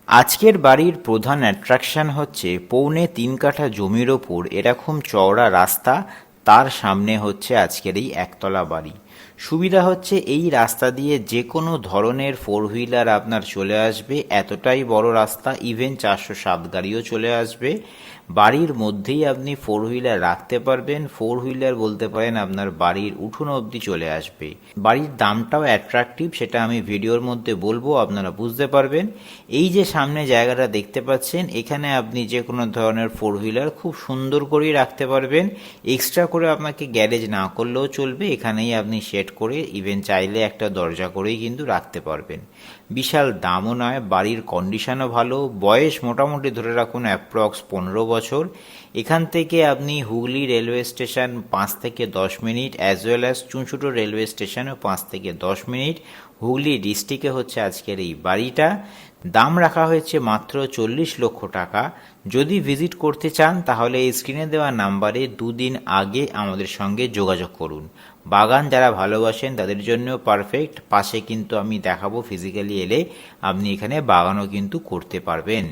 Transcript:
আজকের বাড়ির প্রধান অ্যাট্রাকশন হচ্ছে ৩.৫ কাঠা জমির ওপর এরকম চওড়া রাস্তা, তার সামনে হচ্ছে আজকের এই একতলা বাড়ি। সুবিধা হচ্ছে এই রাস্তা দিয়ে যে কোনো ধরনের ফোর হুইলার আপনার চলে আসবে, এতটাই বড় রাস্তা, ইভেন 407 গাড়িও চলে আসবে। বাড়ির মধ্যেই আপনি ফোর হুইলার রাখতে পারবেন, ফোর হুইলার বলতে পারেন আপনার বাড়ির উঠোন অবধি চলে আসবে। বাড়ির দামটাও অ্যাট্রাকটিভ, সেটা আমি ভিডিওর মধ্যে বলবো, আপনারা বুঝতে পারবেন। এই যে সামনে জায়গাটা দেখতে পাচ্ছেন, এখানে আপনি যে কোনো ধরনের ফোর হুইলার খুব সুন্দর করেই রাখতে পারবেন। এক্সট্রা করে আপনাকে গ্যারেজ না করলেও চলবে, এখানেই আপনি সেট করে ইভেন চাইলে একটা দরজা করেই কিন্তু রাখতে পারবেন। বিশাল দামও নয়, বাড়ির কন্ডিশনও ভালো, বয়স মোটামুটি ধরে রাখুন অ্যাপ্রক্স 15 বছর। এখান থেকে আপনি হুগলি রেলওয়ে স্টেশন 5 থেকে 10 মিনিট, অ্যাজ ওয়েল অ্যাজ চুঁচুড়ো রেলওয়ে স্টেশনও 5 থেকে 10 মিনিট। হুগলি ডিস্ট্রিক্টে হচ্ছে আজকের এই বাড়িটা। দাম রাখা হয়েছে মাত্র 40 লক্ষ টাকা। যদি ভিজিট করতে চান তাহলে এই স্ক্রিনে দেওয়া নাম্বারে 2 দিন আগে আমাদের সঙ্গে যোগাযোগ করুন। বাগান যারা ভালোবাসেন তাদের জন্য পারফেক্ট। পাশে কিন্তু আমি দেখাবো, ফিজিক্যালি এলে আপনি এখানে বাগানও কিন্তু করতে পারবেন।